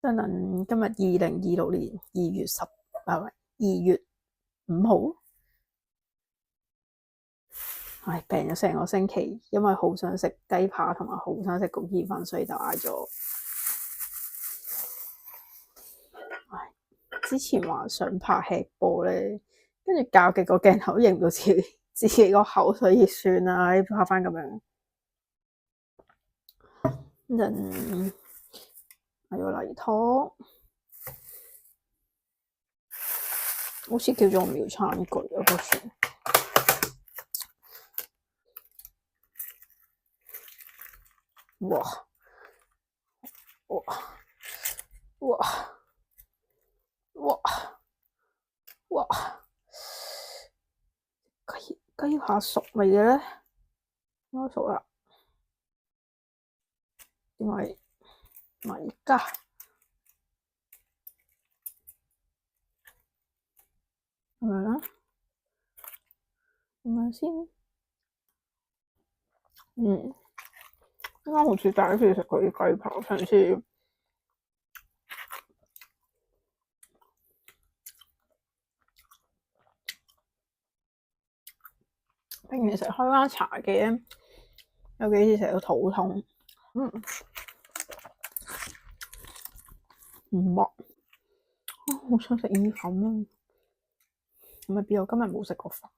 今日2026年2月5號，病咗成個星期，因為好想食雞扒同埋好想食焗意粉，所以就嗌咗。之前話想拍吃播咧，跟住較極個鏡頭認唔到自己個口，所以算啦，拍翻咁樣。陣係個例湯，好似叫做苗餐具嗰個算。哇哇哇哇哇！雞扒熟未嘅咧？應該熟啦。點解唔係而家？係咪咧？點樣先？啱啱好似第一次食佢啲雞扒，上次平時食開間茶嘅，有幾次食到肚痛。唔惡，好想食意粉啊！係咪變我今日冇食過飯？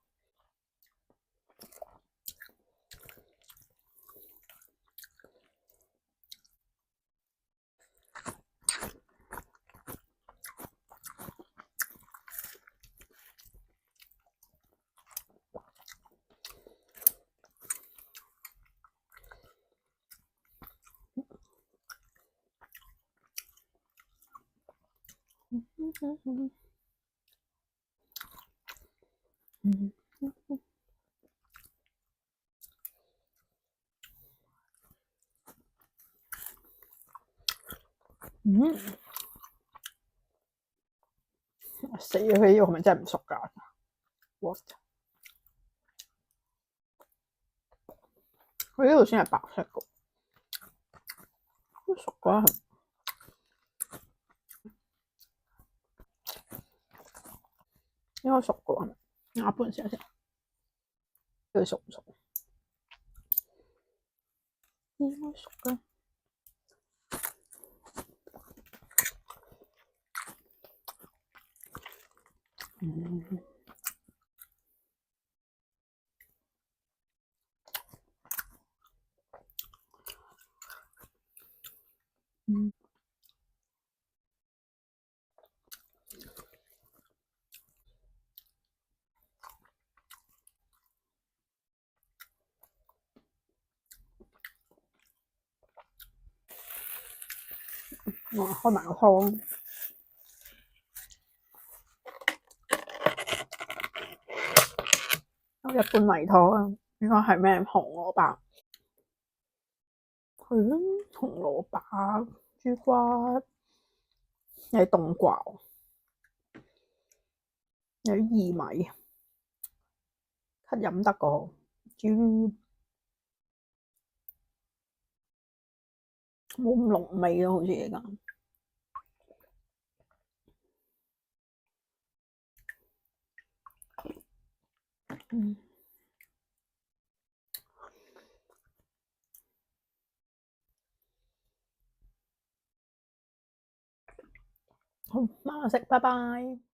死咗！佢呢個係咪真係唔熟㗎 ？What？ 佢呢度先係白色嘅，都熟嘅係。應該熟嘅係咪？壓半試下先，佢熟唔熟？應該熟嘅。開埋個湯，一般米湯啊，應該係咩紅蘿蔔？係咯，紅蘿蔔、豬骨，有啲冬瓜，有啲薏米，咳飲得個豬，冇咁濃味咯，好似而家。好，媽媽食，拜拜。